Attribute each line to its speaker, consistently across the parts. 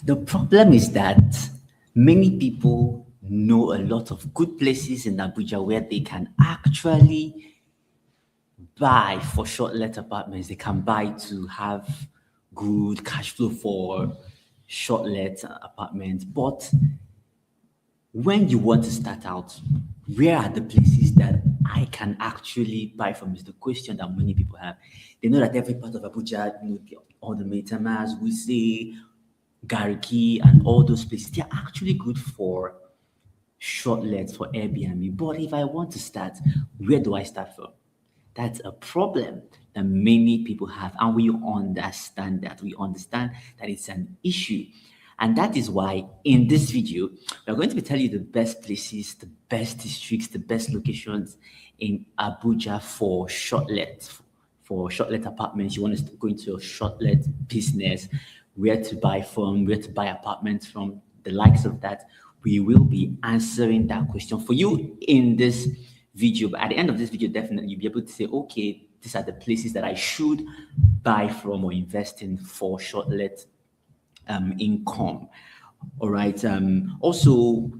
Speaker 1: The problem is that many people know a lot of good places in Abuja where they can actually buy for short-let apartments. They can buy to have good cash flow for short-let apartments. But when you want to start out, where are the places that I can actually buy from is the question that many people have. They know that every part of Abuja, all the Maitamas, Wuye, Gariki, and all those places, they're actually good for shortlets for Airbnb. But if I want to start, where do I start from? That's a problem that many people have, and we understand that. We understand that it's an issue. And that is why in this video, we're going to be telling you the best places, the best districts, the best locations in Abuja for shortlet apartments. You want to go into a shortlet business, where to buy from, where to buy apartments from, the likes of that. We will be answering that question for you in this video. But at the end of this video, definitely you'll be able to say, okay, these are the places that I should buy from or invest in for shortlet income. All right. Also,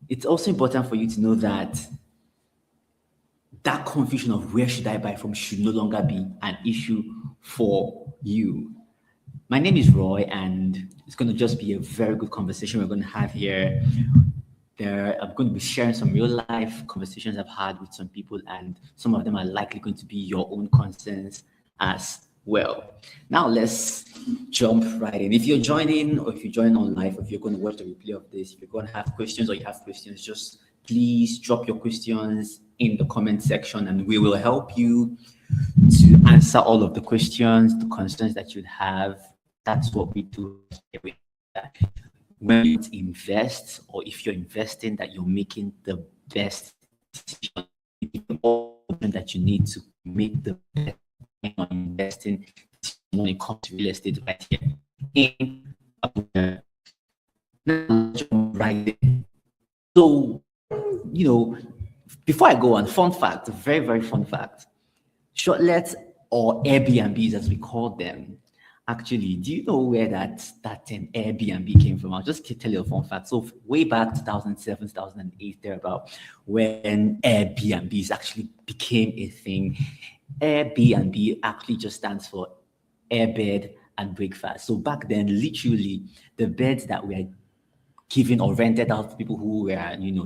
Speaker 1: it's also important for you to know that that confusion of where should I buy from should no longer be an issue for you. My name is Roy, and it's going to just be a very good conversation we're going to have here. I'm going to be sharing some real life conversations I've had with some people, and some of them are likely going to be your own concerns as well. Now let's jump right in. If you're joining, or if you join on live, or if you're going to watch the replay of this, if you're going to have questions or you have questions, just please drop your questions in the comment section, and we will help you to answer all of the questions, the concerns that you'd have. That's what we do when you invest, or if you're investing, that you're making the best decision that you need to make the best investing when it comes to real estate right here in Abuja. Right. So, before I go on, fun fact, a very, very fun fact. Shortlets, or Airbnbs as we call them, actually, do you know where that term Airbnb came from? I'll just tell you a fun fact. So way back 2007, 2008, thereabout, when Airbnbs actually became a thing, Airbnb actually just stands for airbed and breakfast. So back then, literally, the beds that were given or rented out to people who were,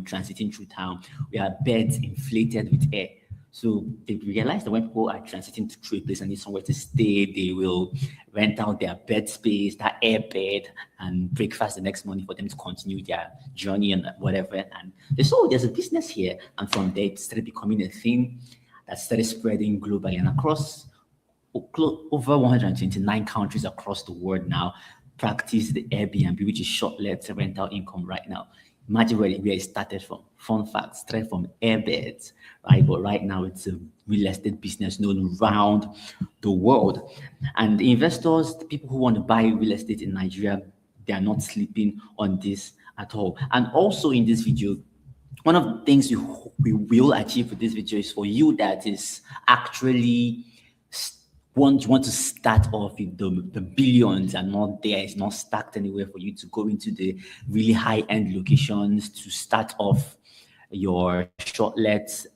Speaker 1: transiting through town, were beds inflated with air. So they realized that when people are transiting through a place and need somewhere to stay, they will rent out their bed space, that air bed, and breakfast the next morning for them to continue their journey and whatever. And they saw there's a business here. And from there, it started becoming a thing that started spreading globally, and across over 129 countries across the world now practice the Airbnb, which is short-let rental income right now. Imagine where it started from. Fun fact, straight from airbeds, right? But right now it's a real estate business known around the world. And the investors, the people who want to buy real estate in Nigeria, they are not sleeping on this at all. And also in this video, one of the things we will achieve with this video is for you that is actually want to start off with the billions and not there, it's not stacked anywhere for you to go into the really high-end locations to start off your shortlet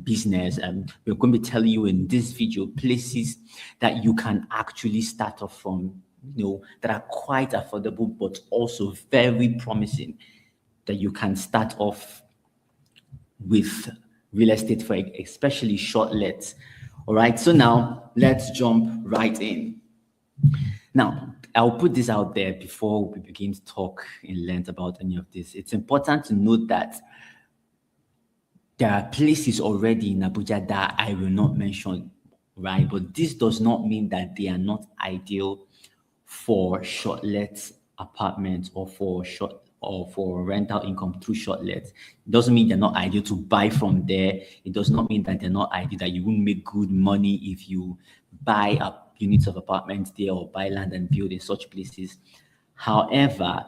Speaker 1: business. We're going to be telling you in this video places that you can actually start off from, that are quite affordable but also very promising, that you can start off with real estate for, especially shortlets. All right, so now let's jump right in. Now, I'll put this out there before we begin to talk in length about any of this. It's important to note that there are places already in Abuja that I will not mention, right? But this does not mean that they are not ideal for shortlet apartments or for rental income through shortlets. It doesn't mean they're not ideal to buy from there. It does not mean that they're not ideal, that you won't make good money if you buy up units of apartments there or buy land and build in such places. However,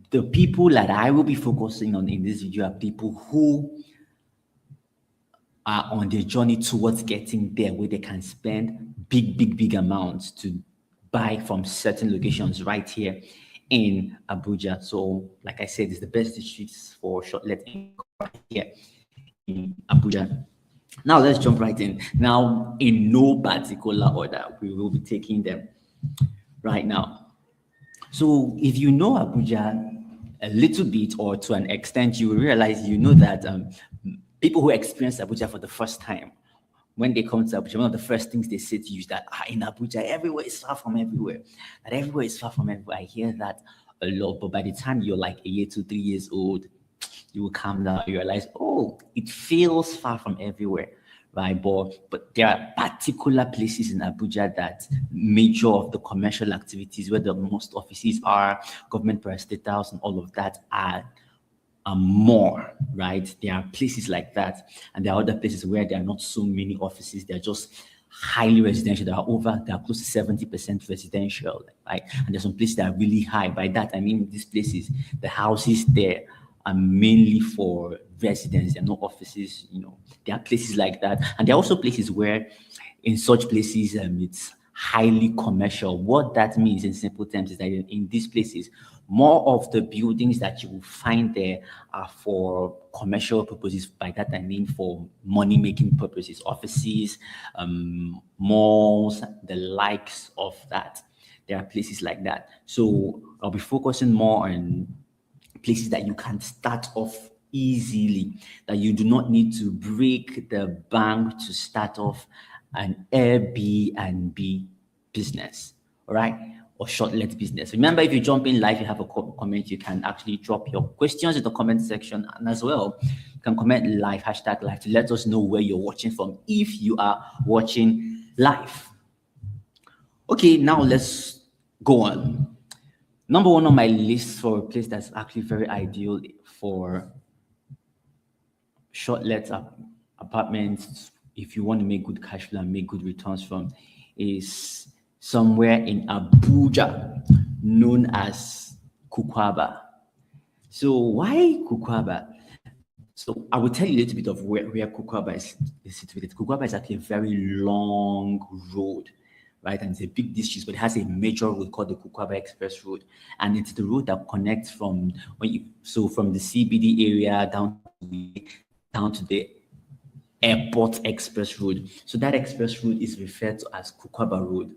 Speaker 1: the people that I will be focusing on in this video are people who are on their journey towards getting there, where they can spend big amounts to buy from certain locations right here in Abuja. So, like I said, it's the best districts for Shortlet right here in Abuja. Now let's jump right in. Now, in no particular order, we will be taking them right now. So if you know Abuja a little bit or to an extent, you will realize that people who experience Abuja for the first time, when they come to Abuja, one of the first things they say to you is that in Abuja, everywhere is far from everywhere. That everywhere is far from everywhere. I hear that a lot, but by the time you're like a year, 2, 3 years old, you will calm down. You realize, oh, it feels far from everywhere, right? But there are particular places in Abuja that major of the commercial activities, where the most offices are, government parastatals and all of that are more, right? There are places like that, and there are other places where there are not so many offices. They're just highly residential. They are close to 70% residential, right? And there's some places that are really high. By that, I mean these places, the houses there are mainly for residents. There are no offices, There are places like that. And there are also places where in such places, it's highly commercial. What that means in simple terms is that in these places, more of the buildings that you will find there are for commercial purposes. By that, I mean for money-making purposes, offices, malls, the likes of that. There are places like that. So I'll be focusing more on places that you can start off easily, that you do not need to break the bank to start off an Airbnb business, all right? Or Shortlet business. Remember, if you jump in live, you have a comment, you can actually drop your questions in the comment section. And as well, you can comment live, #live, to let us know where you're watching from, if you are watching live. Okay, now let's go on. Number one on my list for a place that's actually very ideal for Shortlet apartments, if you want to make good cash flow and make good returns from, is somewhere in Abuja, known as Kukaba. So why Kukaba? So I will tell you a little bit of where Kukaba is situated. Kukaba is actually a very long road, right? And it's a big district, but it has a major road called the Kukaba Express Road. And it's the road that connects from from the CBD area down to the Airport Express Road. So that express road is referred to as Kukaba Road.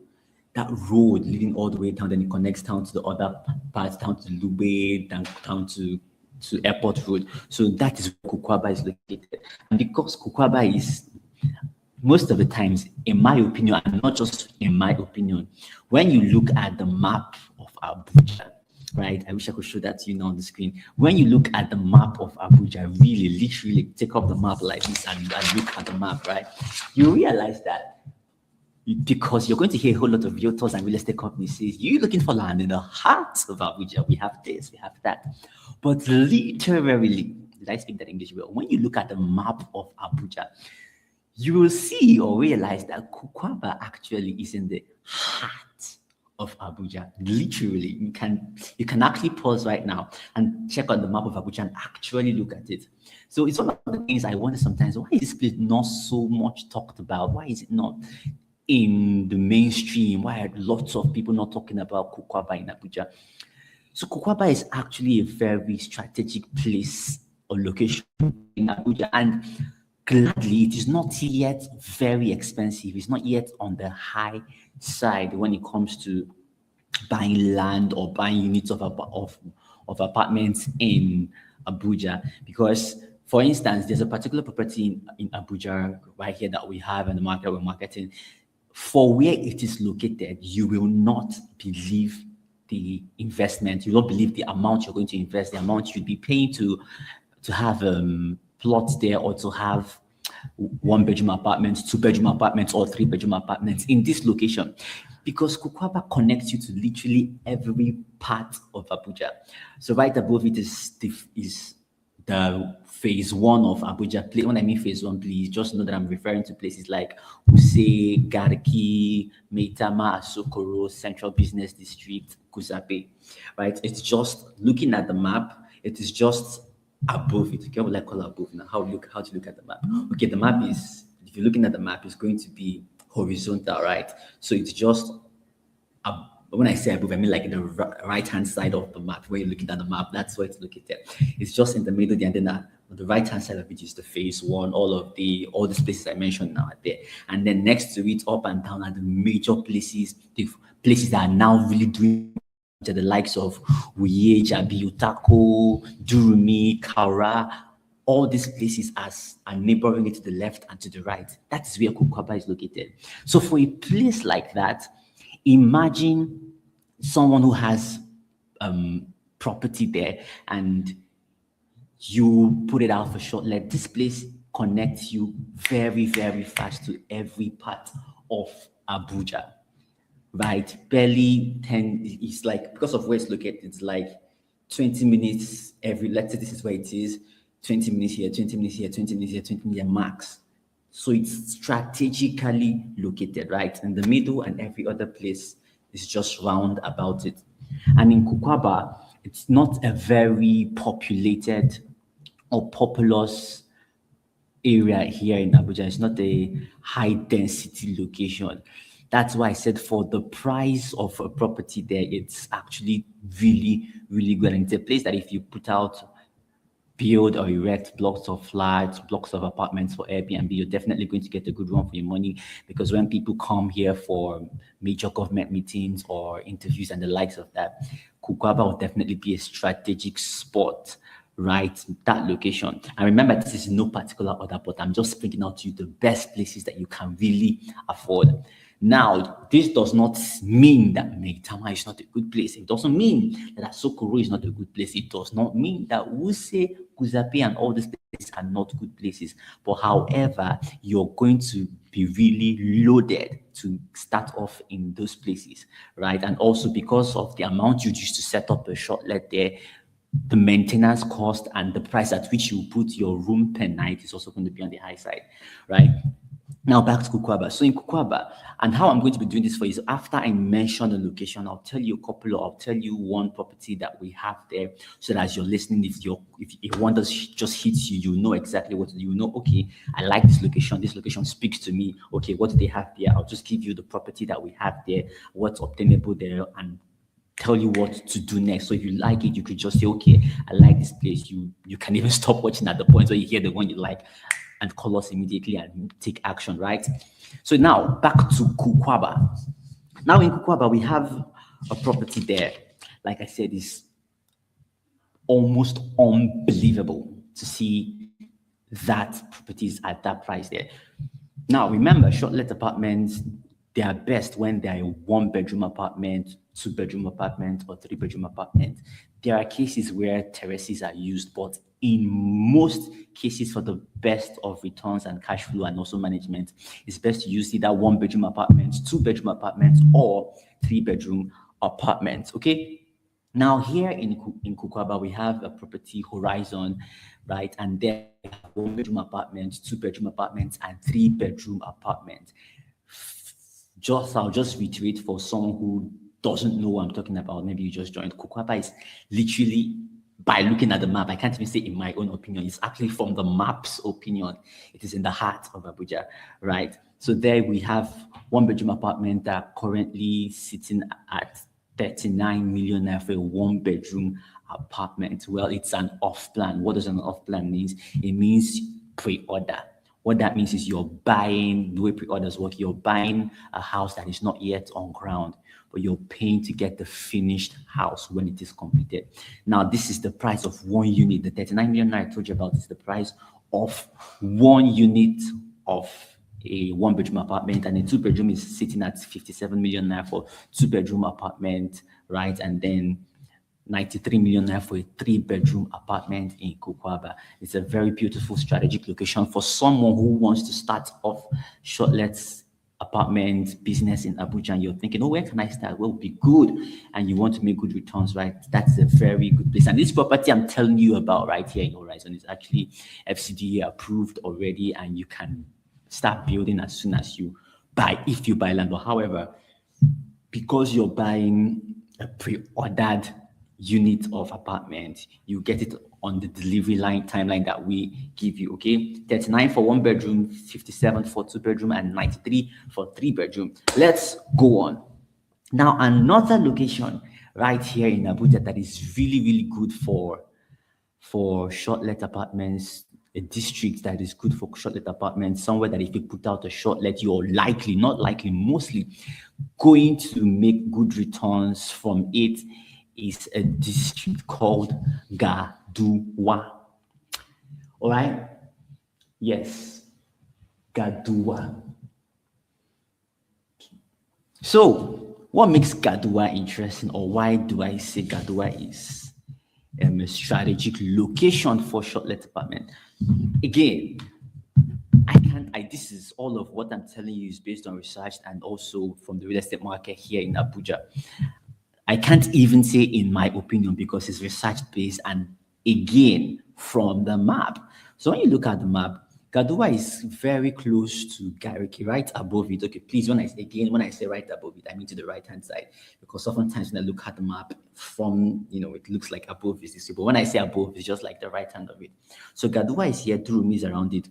Speaker 1: That road leading all the way down, then it connects down to the other parts, down to Lugbe, down to Airport Road. So that is where Kukaba is located. And because Kukaba is, most of the times, in my opinion, and not just in my opinion, when you look at the map of Abuja, right? I wish I could show that to you now on the screen. When you look at the map of Abuja, really, literally take up the map like this and look at the map, right? You realize that because you're going to hear a whole lot of realtors and real estate companies say, you're looking for land in the heart of Abuja. We have this, we have that. But literally, did I speak that English well? When you look at the map of Abuja, you will see or realize that Kukwaba actually is in the heart of Abuja. Literally, you can actually pause right now and check on the map of Abuja and actually look at it. So it's one of the things I wonder sometimes, why is this place not so much talked about? Why is it not in the mainstream? Why are lots of people not talking about Kukwaba in Abuja? So Kukwaba is actually a very strategic place or location in Abuja, and gladly, it is not yet very expensive. It's not yet on the high side when it comes to buying land or buying units of apartments in Abuja. Because, for instance, there's a particular property in Abuja right here that we have in the market we're marketing. For where it is located, you will not believe the investment. You will not believe the amount you're going to invest, the amount you'd be paying to have plots there, or to have 1-bedroom apartments, 2-bedroom apartments, or 3-bedroom apartments in this location. Because Kukwaba connects you to literally every part of Abuja. So right above it is the phase 1 of Abuja. When I mean phase 1, please just know that I'm referring to places like Wuye, Garki, Maitama, Asokoro, Central Business District, Guzape, right? It's just looking at the map, it is just above it. Okay, what will I call above now? How to look at the map? Okay, the map is, if you're looking at the map, it's going to be horizontal, right? So it's just when I say Abuja, I mean like the right-hand side of the map, where you're looking at the map, that's where it's located. It's just in the middle, and then on the right-hand side of it is the phase one, all these places I mentioned now are there. And then next to it, up and down, are the major places, the places that are now really doing to the likes of Wuye, Jabi, Utako, Durumi, Kaura, all these places as are neighboring it to the left and to the right. That is where Kukaba is located. So for a place like that, imagine someone who has property there and you put it out for Shortlet. This place connects you very, very fast to every part of Abuja, right? Barely 10, it's like, because of where it's located, it's like 20 minutes let's say this is where it is, 20 minutes here, 20 minutes here, 20 minutes here, 20 minutes here max. So it's strategically located, right? In the middle, and every other place is just round about it. And in Kukaba, it's not a very populated or populous area here in Abuja. It's not a high density location. That's why I said for the price of a property there, it's actually really, really good. And it's a place that if you put out, build or erect blocks of flats, blocks of apartments for Airbnb, you're definitely going to get a good run for your money, because when people come here for major government meetings or interviews and the likes of that, Kukwaba will definitely be a strategic spot, right? That location. And remember, this is no particular order, but I'm just bringing out to you the best places that you can really afford. Now, this does not mean that Maitama is not a good place. It doesn't mean that Asokoro is not a good place. It does not mean that Wuse, Guzape, and all these places are not good places. But however, you're going to be really loaded to start off in those places, right? And also because of the amount you use to set up a Shortlet there, the maintenance cost and the price at which you put your room per night is also going to be on the high side, right? Now back to Kukwaba. So in Kukwaba, and how I'm going to be doing this for you is after I mention the location, I'll tell you one property that we have there, so that as you're listening, if one just hits you, you know exactly what to do. You know, okay, I like this location. This location speaks to me. Okay, what do they have there? I'll just give you the property that we have there, what's obtainable there, and tell you what to do next. So if you like it, you could just say, okay, I like this place. You can even stop watching at the point where you hear the one you like and call us immediately and take action, right? So now back to Kukwaba. Now in Kukwaba, we have a property there. Like I said, it's almost unbelievable to see that properties at that price there. Now remember, Shortlet apartments, they are best when they're a one-bedroom apartment, two-bedroom apartment, or three-bedroom apartment. There are cases where terraces are used, but in most cases, for the best of returns and cash flow and also management, it's best to use either one-bedroom apartments, two-bedroom apartments, or three-bedroom apartments, okay? Now here in Kukwaba, we have a property Horizon, right? And there we have one-bedroom apartments, two-bedroom apartments, and three-bedroom apartments. I'll just reiterate for someone who doesn't know what I'm talking about. Maybe you just joined. Kukwaba is literally, by looking at the map, I can't even say in my own opinion, it's actually from the map's opinion. It is in the heart of Abuja, right? So there we have one-bedroom apartment that currently sitting at 39 million naira for a one-bedroom apartment. Well, it's an off-plan. What does an off-plan mean? It means pre-order. What that means is you're buying, the way pre-orders work, you're buying a house that is not yet on ground, but you're paying to get the finished house when it is completed. Now, this is the price of one unit. The 39 million I told you about is the price of one unit of a one-bedroom apartment, and a two-bedroom is sitting at 57 million naira for two-bedroom apartment, right? And then 93 million naira for a three-bedroom apartment in Kukwaba. It's a very beautiful strategic location for someone who wants to start off Shortlet's apartment business in Abuja, and you're thinking, oh, where can I start? Well, be good, and you want to make good returns, right? That's a very good place. And this property I'm telling you about right here in Horizon is actually FCDA approved already, and you can start building as soon as you buy, if you buy land. But however, because you're buying a pre-ordered unit of apartment, you get it on the delivery timeline that we give you, okay? 39 for one bedroom, 57 for two bedroom, and 93 for three bedroom. Let's go on. Now, another location right here in Abuja that is really, really good for short-let apartments, a district that is good for short-let apartments, somewhere that if you put out a short-let, you're likely, not likely, mostly going to make good returns from it, is a district called Gadua. All right? Yes, Gadua. So, what makes Gadua interesting, or why do I say Gadua is a strategic location for short-let apartment? Again, this is all of what I'm telling you is based on research and also from the real estate market here in Abuja. I can't even say in my opinion because it's research based and again from the map. So when you look at the map, Gadua is very close to Gariki, right above it. Okay, please, when I say right above it, I mean to the right hand side, because oftentimes when I look at the map from, it looks like above is this way, but when I say above, it's just like the right hand of it. So Gadua is here, Durumi is around it,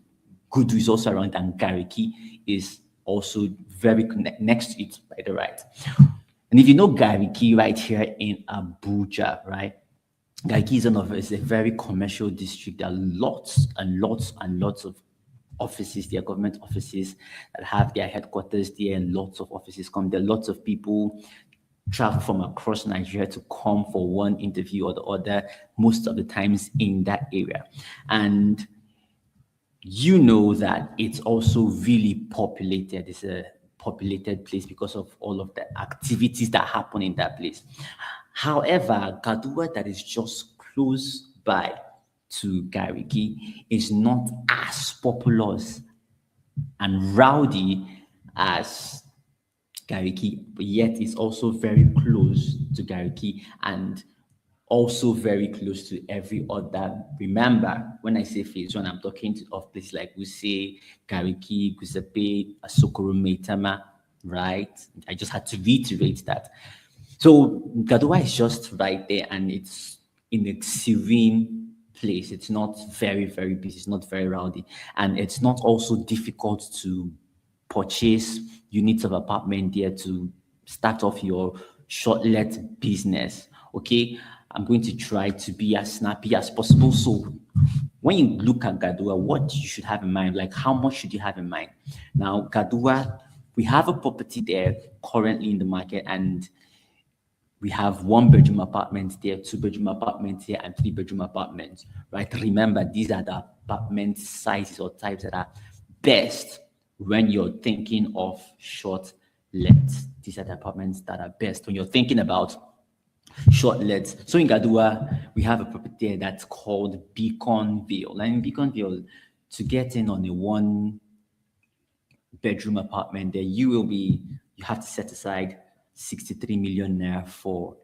Speaker 1: Gudu is also around, and Gariki is also very next to it by the right. And if you know Gariki right here in Abuja, right? Gariki is a very commercial district. There are lots and lots and lots of offices, there are government offices that have their headquarters there, and lots of offices come there. Lots of people travel from across Nigeria to come for one interview or the other, most of the times in that area. And you know that it's also really populated. It's a populated place because of all of the activities that happen in that place. However, Gadua, that is just close by to Gariki, is not as popular and rowdy as Gariki, but yet it's also very close to Gariki and also very close to every other. Remember, when I say phase one, I'm talking of places like Wuye, Gariki, Guzape, Asokoro, Maitama, right? I just had to reiterate that. So Gadua is just right there and it's in a serene place. It's not very, very busy. It's not very rowdy. And it's not also difficult to purchase units of apartment there to start off your short-let business. Okay, I'm going to try to be as snappy as possible. So when you look at Gadua, what you should have in mind, like how much should you have in mind? Now, Gadua, we have a property there currently in the market, and we have one-bedroom apartments there, two-bedroom apartments here, and three-bedroom apartments, right? Remember, these are the apartment sizes or types that are best when you're thinking of short lets. These are the apartments that are best when you're thinking about short lets. So in Gadua, we have a property there that's called Beaconville. And in Beaconville, to get in on a one-bedroom apartment there, you have to set aside 63 million naira for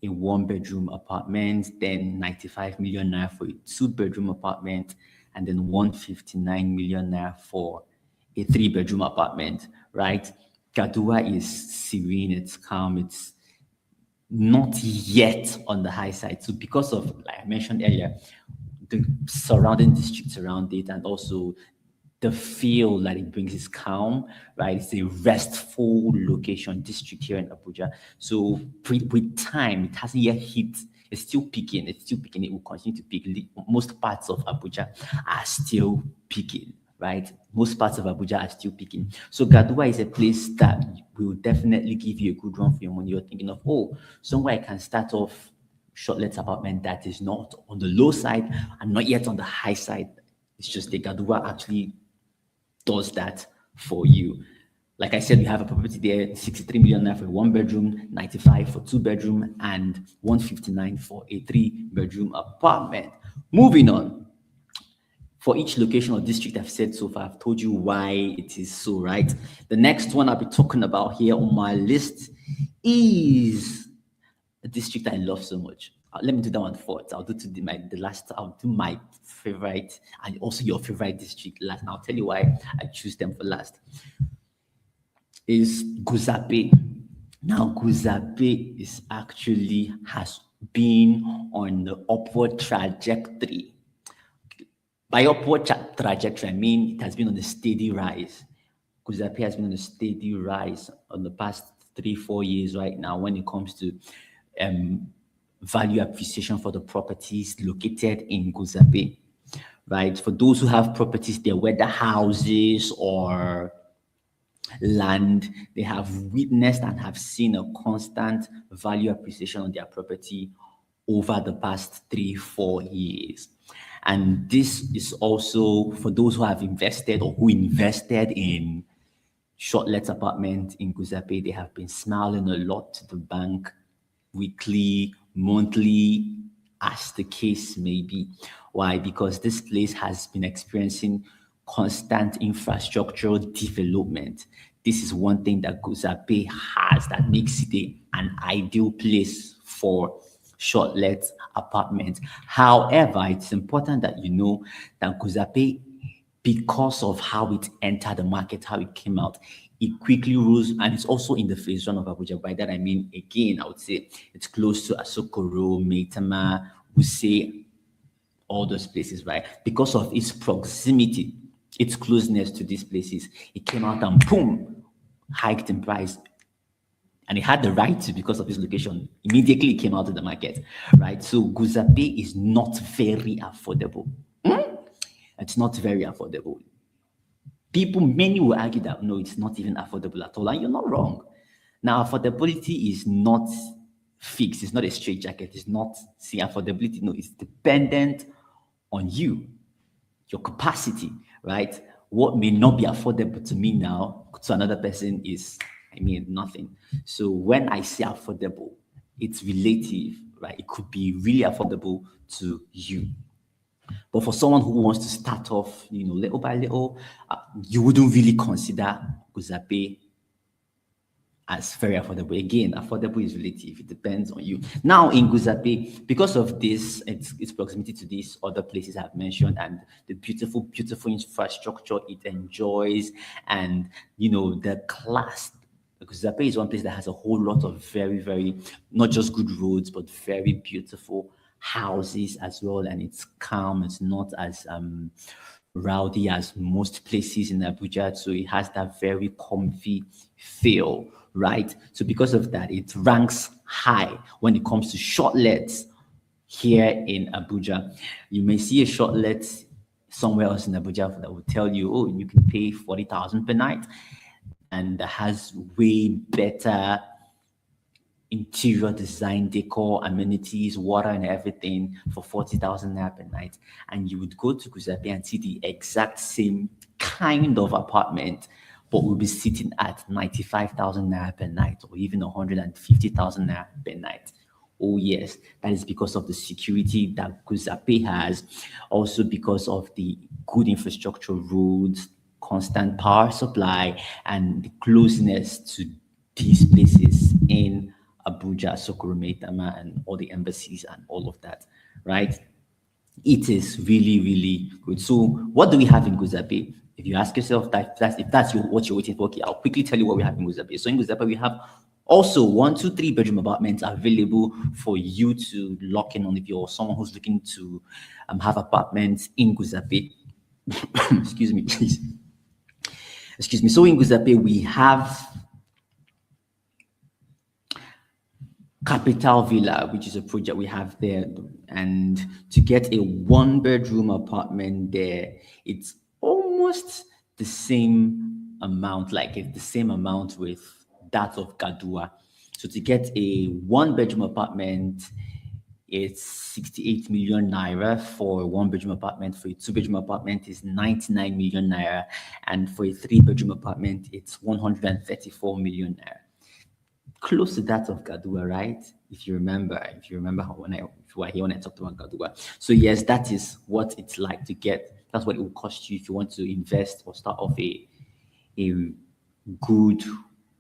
Speaker 1: a one-bedroom apartment, then 95 million naira for a two-bedroom apartment, and then 159 million naira for a three-bedroom apartment, right? Gadua is serene, it's calm, it's not yet on the high side. So because of, like I mentioned earlier, the surrounding districts around it, and also the feel that it brings is calm, right? It's a restful location district here in Abuja. So with time, it hasn't yet hit. It's still peaking. It's still peaking. It will continue to peak. Most parts of Abuja are still peaking, right? Most parts of Abuja are still peaking. So Gadua is a place that will definitely give you a good run for your money. You're thinking of, somewhere I can start off short-let apartment that is not on the low side and not yet on the high side. It's just the Gadua actually does that for you. Like I said, we have a property there, 63 million for a one-bedroom, 95 for two-bedroom, and 159 for a three-bedroom apartment. Moving on. For each location or district I've said so far, I've told you why it is so, right? The next one I'll be talking about here on my list is a district I love so much. Let me do that one first. I'll do I'll do my favorite and also your favorite district last. And I'll tell you why I choose them for last. Is Guzape. Now, Guzape has been on the upward trajectory. By upward trajectory, I mean it has been on a steady rise. Guzape has been on a steady rise on the past 3-4 years right now when it comes to value appreciation for the properties located in Guzape, right? For those who have properties there, whether houses or land, they have witnessed and have seen a constant value appreciation on their property over the past 3-4 years. And this is also for those who have invested or who invested in Shortlet apartment in Guzape. They have been smiling a lot to the bank, weekly, monthly, as the case may be. Why? Because this place has been experiencing constant infrastructural development. This is one thing that Guzape has that makes it an ideal place for Shortlet apartments. However, it's important that you know that Guzape, because of how it entered the market, how it came out, it quickly rose, and it's also in the phase one of Abuja. By that I mean, again, I would say it's close to Asokoro, Maitama, Wuye, all those places, right? Because of its proximity, its closeness to these places, it came out and boom, hiked in price. And it had the right to because of its location. Immediately it came out of the market, right? So Guzape is not very affordable. It's not very affordable. Many will argue that no, it's not even affordable at all, and you're not wrong. Now, affordability is not fixed. It's not a straitjacket. It's not affordability. No, it's dependent on you, your capacity, right? What may not be affordable to me now, to another person is, nothing. So when I say affordable, it's relative, right? It could be really affordable to you. But for someone who wants to start off, little by little, you wouldn't really consider Guzape as very affordable. Again, affordable is relative. It depends on you. Now, in Guzape, because of this, its proximity to these other places I've mentioned and the beautiful, beautiful infrastructure it enjoys, and, the class. Guzape is one place that has a whole lot of very, very, not just good roads, but very beautiful houses as well, and it's calm. It's not as rowdy as most places in Abuja, so it has that very comfy feel, right? So because of that, it ranks high when it comes to shortlets here in Abuja. You may see a shortlet somewhere else in Abuja that will tell you, oh, you can pay 40,000 per night, and that has way better interior design, decor, amenities, water, and everything for 40,000 naira per night. And you would go to Guzape and see the exact same kind of apartment, but will be sitting at 95,000 naira per night, or even 150,000 naira per night. Oh yes, that is because of the security that Guzape has, also because of the good infrastructure, roads, constant power supply, and the closeness to these places in Abuja, Sokoro, Maitama, and all the embassies and all of that, right? It is really, really good. So what do we have in Guzape? If you ask yourself that, if that's what you're waiting for, okay, I'll quickly tell you what we have in Guzape. So in Guzape, we have also 1, 2, 3 bedroom apartments available for you to lock in on if you're someone who's looking to have apartments in Guzape. Excuse me, please. Excuse me. So in Guzape, we have Capital Villa, which is a project we have there. And to get a 1-bedroom apartment there, it's almost the same amount, like it's the same amount with that of Gadua. So to get a 1-bedroom apartment, it's 68 million naira for a 1-bedroom apartment. For a 2-bedroom apartment, it's 99 million naira. And for a 3-bedroom apartment, it's 134 million naira. Close to that of Gadua, right? If you remember when I talked about Gadua. So yes, that is what it's like to get. That's what it will cost you if you want to invest or start off a good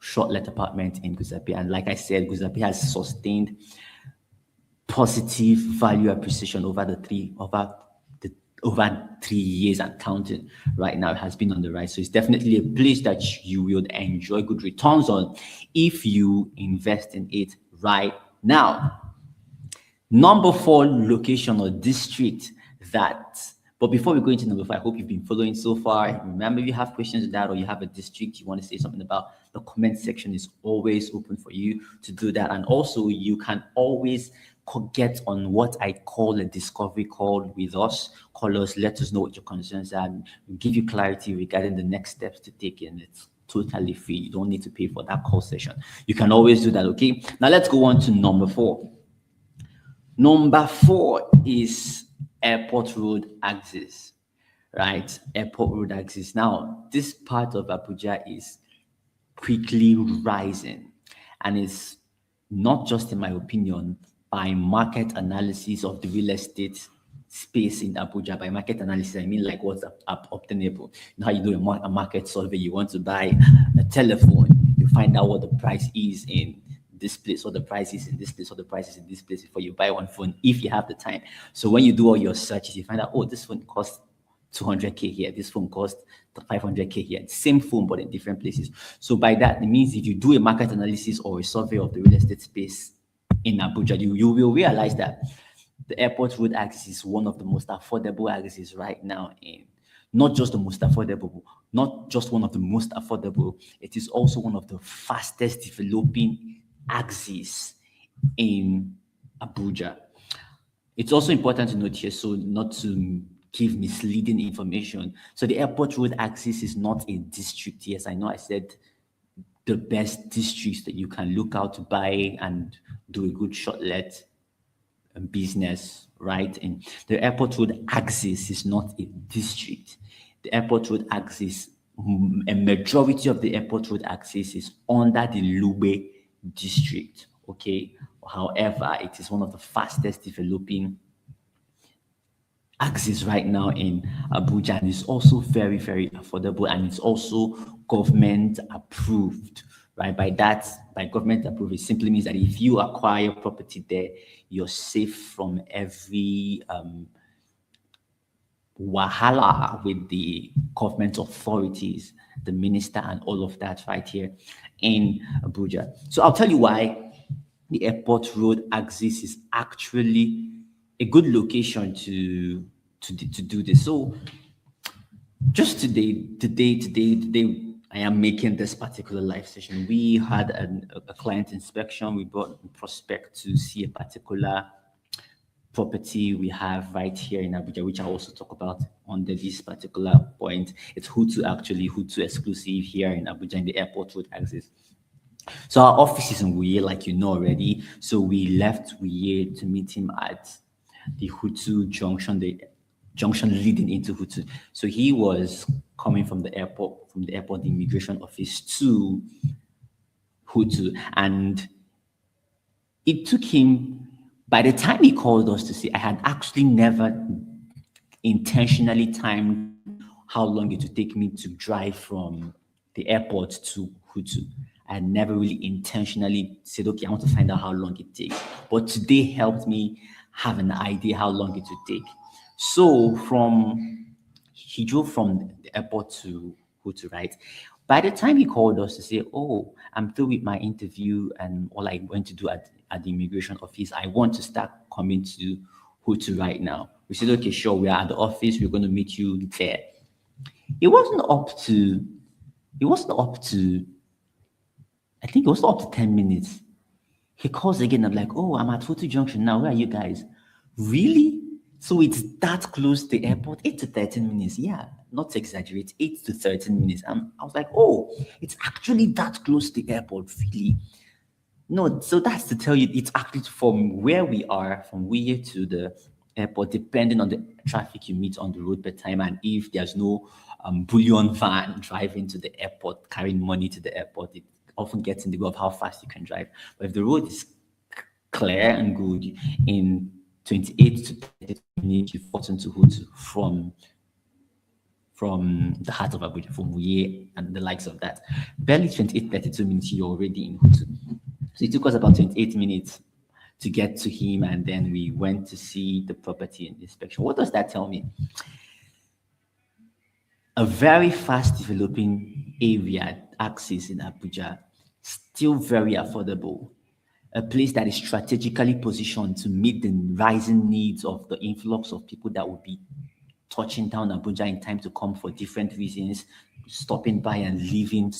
Speaker 1: shortlet apartment in Guzape. And like I said, Guzape has sustained positive value appreciation over 3 years and counting. Right now, it has been on the rise. So it's definitely a place that you will enjoy good returns on if you invest in it right now. Number 4 location or district but before we go into number 5, I hope you've been following so far. Remember, if you have questions on that or you have a district you want to say something about, The comment section is always open for you to do that. And also, you can always get on what I call a discovery call with us. Call us, let us know what your concerns are, and give you clarity regarding the next steps to take. And it's totally free. You don't need to pay for that call session. You can always do that, okay? Now let's go on to number 4. Number 4 is Airport Road access, right? Airport Road access. Now, this part of Abuja is quickly rising, and it's not just in my opinion, by market analysis of the real estate space in Abuja. By market analysis, I mean like what's obtainable. You know how you do a market survey, you want to buy a telephone, you find out what the price is in this place, what the price is in this place, what the price is in this place before you buy one phone, if you have the time. So when you do all your searches, you find out, oh, this phone costs 200K here, this phone costs 500K here. Same phone, but in different places. So by that, it means if you do a market analysis or a survey of the real estate space in Abuja, you will realize that the airport road access is one of the most affordable accesses right now. In not just the most affordable, not just one of the most affordable, it is also one of the fastest developing axes in Abuja. It's also important to note here, so not to give misleading information. So the airport road axis is not a district. Yes, I know I said the best districts that you can look out to buy and do a good shortlet business, right? And the airport road axis is not a district. The airport road axis, a majority of the airport road axis is under the Lugbe district, okay? However, it is one of the fastest developing axis right now in Abuja, and it's also very, very affordable, and it's also government approved, right? By government approved, it simply means that if you acquire property there, you're safe from every wahala with the government authorities, the minister, and all of that right here in Abuja. So I'll tell you why the airport road axis is actually a good location to do this. So just today I am making this particular live session. We had a client inspection. We brought a prospect to see a particular property we have right here in Abuja, which I'll also talk about under this particular point. It's Hutu Exclusive here in Abuja in the airport road axis. So our office is in Wuye, like you know already. So we left Wuye to meet him at the Hutu junction, the junction leading into Hutu. So he was coming from the airport, the immigration office to Hutu, and it took him. By the time he called us to see, I had actually never intentionally timed how long it would take me to drive from the airport to Hutu. I had never really intentionally said, okay, I want to find out how long it takes. But today helped me have an idea how long it would take. So he drove from the airport to Hutu, right? By the time he called us to say, oh, I'm through with my interview and all I went to do at the immigration office, I want to start coming to Hutu right now. We said, okay, sure, we are at the office, we're going to meet you there. It wasn't up to, I think it was up to 10 minutes. He calls again. I'm like, oh, I'm at Hutu Junction now. Where are you guys? Really? So it's that close to the airport? 8 to 13 minutes. Yeah, not to exaggerate, 8 to 13 minutes. I was like, oh, it's actually that close to the airport, really? No, so that's to tell you, it's actually from where we are, from Wuye to the airport, depending on the traffic you meet on the road per time, and if there's no bullion van driving to the airport, carrying money to the airport, it often gets in the way of how fast you can drive. But if the road is clear and good, in 28 to 30 minutes, you've gotten to Hutu from the heart of Abuja, from Wuye and the likes of that. Barely 28, 32 minutes, you're already in Hutu. So it took us about 28 minutes to get to him, and then we went to see the property and inspection. What does that tell me? A very fast developing area, axis in Abuja, still very affordable. A place that is strategically positioned to meet the rising needs of the influx of people that will be touching down Abuja in time to come for different reasons, stopping by and leaving,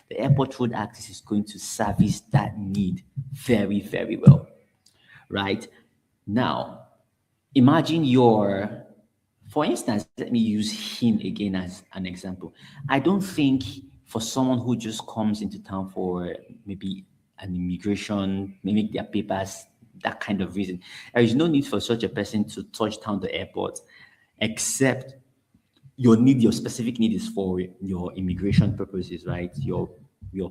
Speaker 1: the Airport Road Access is going to service that need very, very well, right? Now, imagine for instance, let me use him again as an example. I don't think for someone who just comes into town for maybe an immigration, maybe their papers, that kind of reason, there is no need for such a person to touch down the airport, except your specific need is for your immigration purposes, right? Your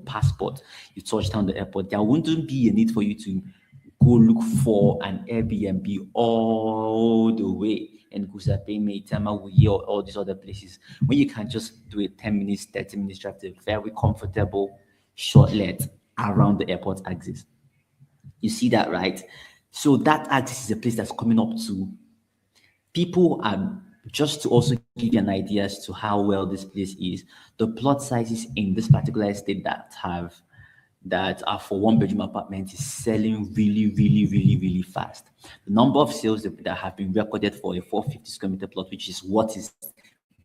Speaker 1: passport. You touch down the airport, there wouldn't be a need for you to go look for an Airbnb all the way in Guzape, Maitama, Wuye, or all these other places, when you can just do a 10 minutes, 30 minutes drive to a very comfortable shortlet around the airport axis. You see that, right? So that axis is a place that's coming up to people. Just to also give you an idea as to how well this place is, the plot sizes in this particular estate that are for one-bedroom apartments is selling really, really, really, really fast. The number of sales that have been recorded for a 450 square meter plot, which is what is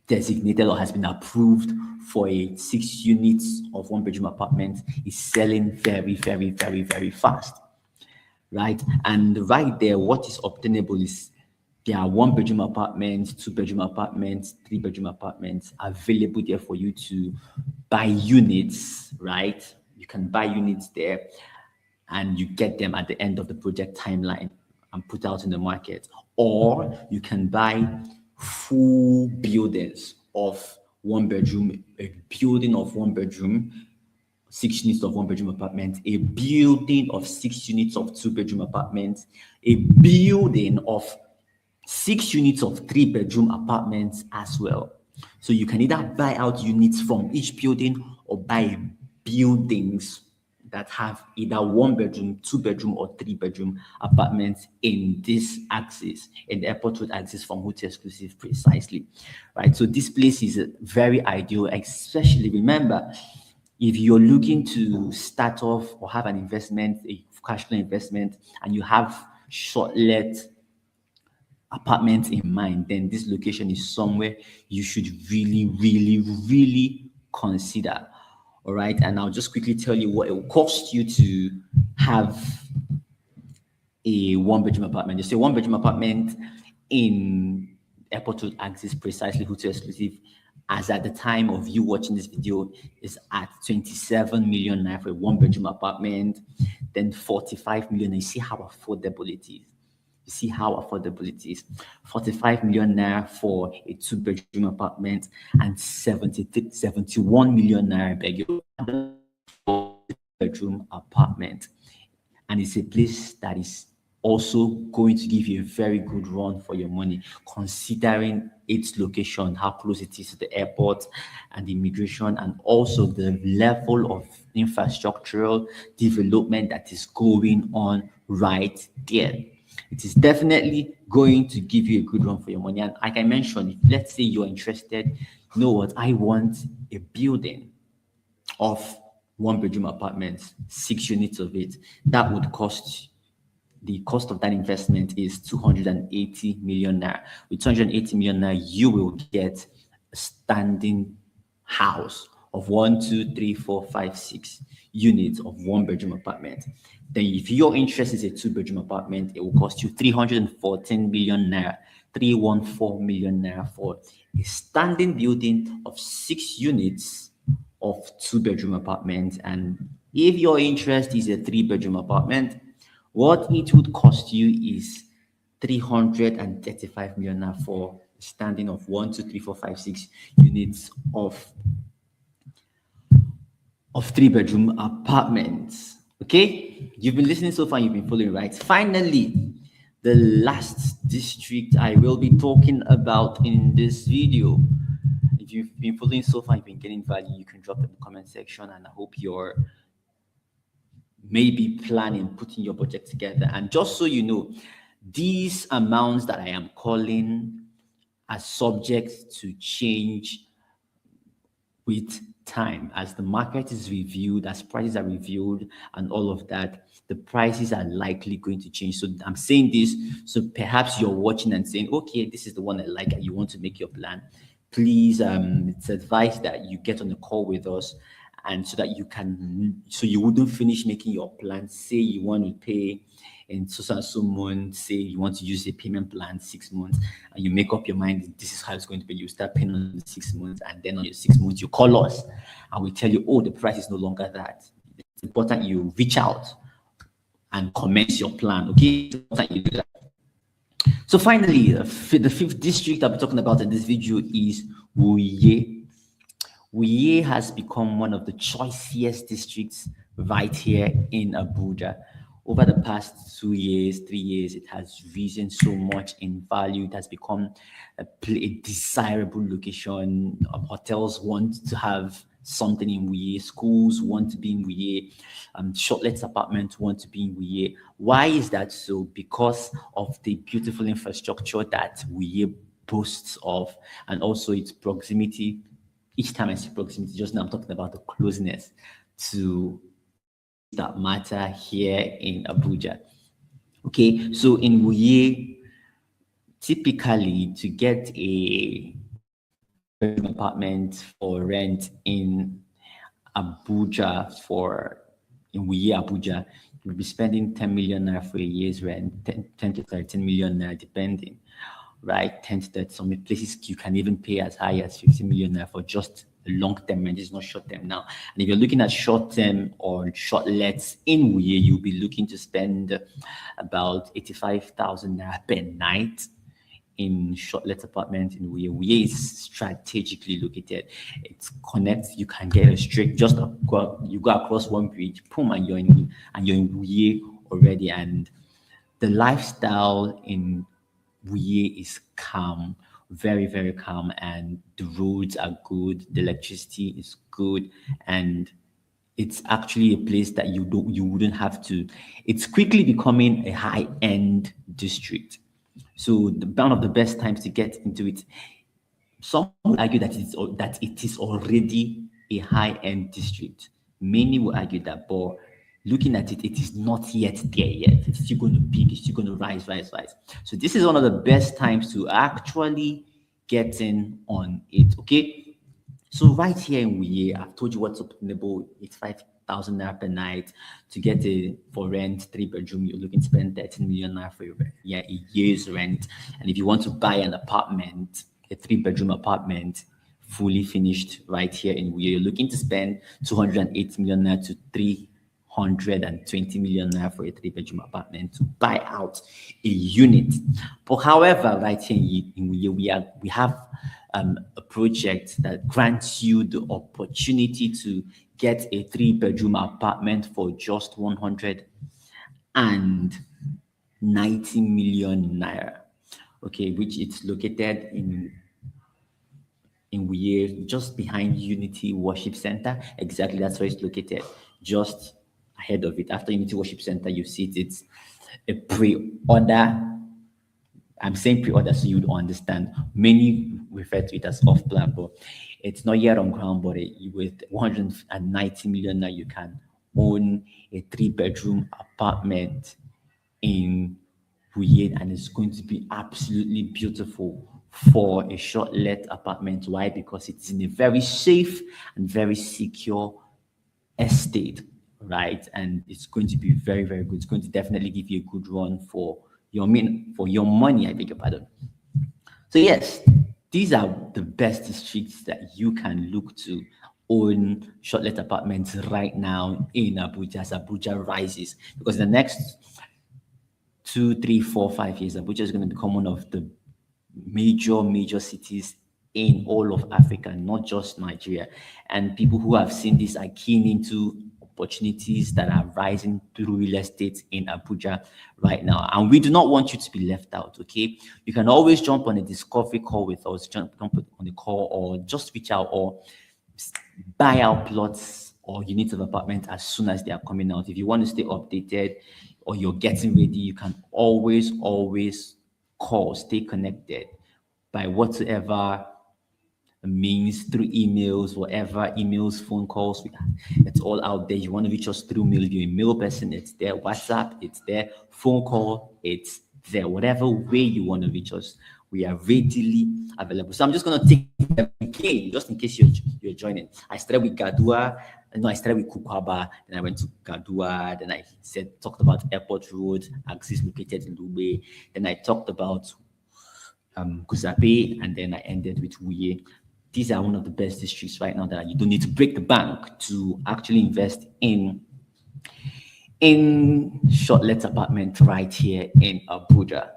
Speaker 1: designated or has been approved for a 6 units of one-bedroom apartment, is selling very, very, very, very fast, right? And right there, what is obtainable is there are one-bedroom apartments, two-bedroom apartments, three-bedroom apartments available there for you to buy units, right? You can buy units there and you get them at the end of the project timeline and put out in the market. Or you can buy full buildings of one bedroom, a building of one bedroom, 6 units of one-bedroom apartment, a building of 6 units of two-bedroom apartments, a building of 6 units of 3-bedroom apartments as well. So you can either buy out units from each building or buy buildings that have either 1-bedroom, 2-bedroom, or 3-bedroom apartments in this axis, in the Airport Road axis from Hutu Exclusive precisely, right? So this place is very ideal, especially remember, if you're looking to start off or have an investment, a cash flow investment, and you have shortlet apartments in mind, then this location is somewhere you should really, really, really consider. All right. And I'll just quickly tell you what it will cost you to have a one-bedroom apartment. Just a one-bedroom apartment in Airport Road axis, precisely Hutu Exclusive, as at the time of you watching this video, is at 27 million naira for a one-bedroom apartment, then 45 million. You see how affordable it is. You see how affordable it is. 45 million naira for a two-bedroom apartment and 71 million naira, beg your pardon, for a bedroom apartment. And it's a place that is also going to give you a very good run for your money, considering its location, how close it is to the airport and the immigration, and also the level of infrastructural development that is going on right there. It is definitely going to give you a good run for your money. And like I mentioned, if let's say you're interested, you know what, I want a building of one-bedroom apartments, 6 units of it, that would cost, the cost of that investment is 280 million naira. With 280 million naira, you will get a standing house of 1, 2, 3, 4, 5, 6 units of one-bedroom apartment. Then if your interest is a two-bedroom apartment, it will cost you 314 million naira, 314 million naira for a standing building of 6 units of two-bedroom apartment. And if your interest is a 3-bedroom apartment, what it would cost you is 335 million naira for a standing of 1, 2, 3, 4, 5, 6 units of 3-bedroom apartments. Okay, you've been listening so far, you've been following, right? Finally, the last district I will be talking about in this video. If you've been following so far, you've been getting value, you can drop it in the comment section, and I hope you're maybe planning, putting your budget together. And just so you know, these amounts that I am calling are subject to change with time, as the market is reviewed, as prices are reviewed and all of that, the prices are likely going to change. So I'm saying this, so perhaps you're watching and saying, okay, this is the one I like and you want to make your plan. Please, it's advised that you get on a call with us, and so that you wouldn't finish making your plan. Say you want to pay in so and so months, say you want to use a payment plan 6 months, and you make up your mind this is how it's going to be. You start paying on 6 months, and then on your 6 months you call us and we tell you, oh, the price is no longer that. It's important you reach out and commence your plan. Okay, it's important you do that. So finally, the fifth district I'll be talking about in this video is Wuye. Wuye has become one of the choicest districts right here in Abuja. Over the past 2 years, 3 years, it has risen so much in value. It has become a desirable location. Hotels want to have something in Wuye. Schools want to be in Wuye. Shortlet apartments want to be in Wuye. Why is that so? Because of the beautiful infrastructure that Wuye boasts of, and also its proximity. Each time I say proximity, just now I'm talking about the closeness to that matter here in Abuja. Okay, so in Wuye, typically to get a apartment for rent in Abuja, in Wuye, Abuja, you'll be spending 10 million naira for a year's rent, 10 to 13 million naira depending, right? 10 to 30, some places you can even pay as high as 50 million naira for just long-term rent. It's not short-term now. And if you're looking at short-term or shortlets in Wuye, you'll be looking to spend about 85,000 naira per night in shortlet apartment in Wuye. Wuye is strategically located. It connects. You can get a straight. You go across one bridge, boom, and you're in Wuye already. And the lifestyle in Wuye is calm, very, very calm, and the roads are good, the electricity is good, and it's actually a place that you wouldn't have to. It's quickly becoming a high-end district. So one of the best times to get into it. Some will argue that it is already a high-end district. Many will argue that, but looking at it, it is not yet there yet. It's still going to peak, it's still going to rise. So this is one of the best times to actually get in on it, okay? So right here in Wuye, I've told you what's obtainable. It's 5,000 naira per night. To get for rent, 3-bedroom, you're looking to spend 13 million naira for a year's rent. And if you want to buy an apartment, a 3-bedroom apartment, fully finished right here in Wuye, you're looking to spend 208 million naira to 320 million naira for a 3-bedroom apartment to buy out a unit. But however, right here in Wuye, we have a project that grants you the opportunity to get a 3-bedroom apartment for just 190 million naira. Okay, which it's located in Wuye, just behind Unity Worship Center. Exactly, that's where it's located. Just ahead of it, after Unity Worship Center, you see it's a pre-order. I'm saying pre-order so you'd understand. Many refer to it as off-plan, but it's not yet on ground. But with 190 million now, you can own a 3-bedroom apartment in Wuye, and it's going to be absolutely beautiful for a short-let apartment. Why? Because it's in a very safe and very secure estate, right? And it's going to be very, very good. It's going to definitely give you a good run for your money, I beg your pardon. So yes, these are the best districts that you can look to own shortlet apartments right now in Abuja as Abuja rises. Because in the next 2, 3, 4, 5 years, Abuja is going to become one of the major cities in all of Africa, not just Nigeria. And people who have seen this are keen into opportunities that are rising through real estate in Abuja right now. And we do not want you to be left out, okay? You can always jump on a discovery call with us, jump on the call, or just reach out or buy out plots or units of apartment as soon as they are coming out. If you want to stay updated or you're getting ready, you can always call, stay connected by whatsoever means, through emails, whatever, emails, phone calls, it's all out there. You want to reach us through mail, if you're a mail person, it's there. WhatsApp, it's there. Phone call, it's there. Whatever way you want to reach us, we are readily available. So I'm just going to take them again, just in case you're joining. I started with Gadua. No, I started with Kukaba, then I went to Gadua, then I talked about Airport Road, axis located in Lugbe, then I talked about Guzape, and then I ended with Wuye. These are one of the best districts right now that you don't need to break the bank to actually invest in Shortlet apartment right here in Abuja.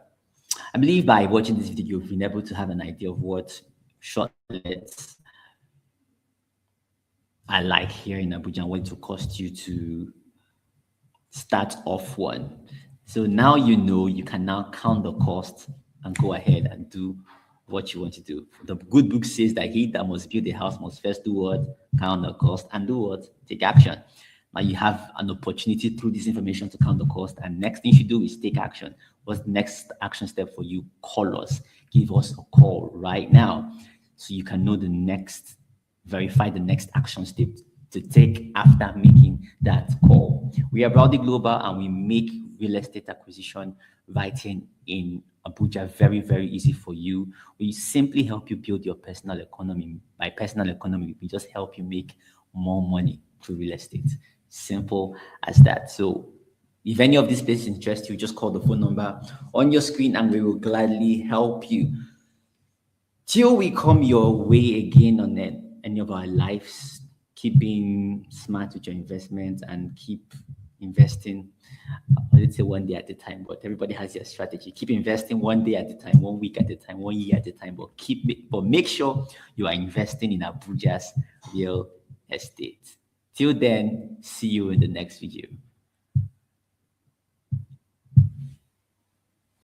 Speaker 1: I believe by watching this video, you've been able to have an idea of what Shortlets are like here in Abuja and what it will cost you to start off one. So now you know, you can now count the cost and go ahead and do what you want to do. The good book says that he that must build a house must first do what? Count the cost and do what? Take action. Now you have an opportunity through this information to count the cost, and next thing you should do is take action. What's the next action step for you? Call us. Give us a call right now so you can know the next, verify the next action step to take after making that call. We are Braudy Global, and we make real estate acquisition right in Abuja very, very easy for you. We simply help you build your personal economy. By personal economy, we just help you make more money through real estate. Simple as that. So if any of these places interest you, just call the phone number on your screen and we will gladly help you. Till we come your way again on any of our lives, keep being smart with your investments and keep investing. Let's say one day at a time, but everybody has their strategy. Keep investing one day at a time, 1 week at a time, 1 year at a time, but make sure you are investing in Abuja's real estate. Till then, see you in the next video.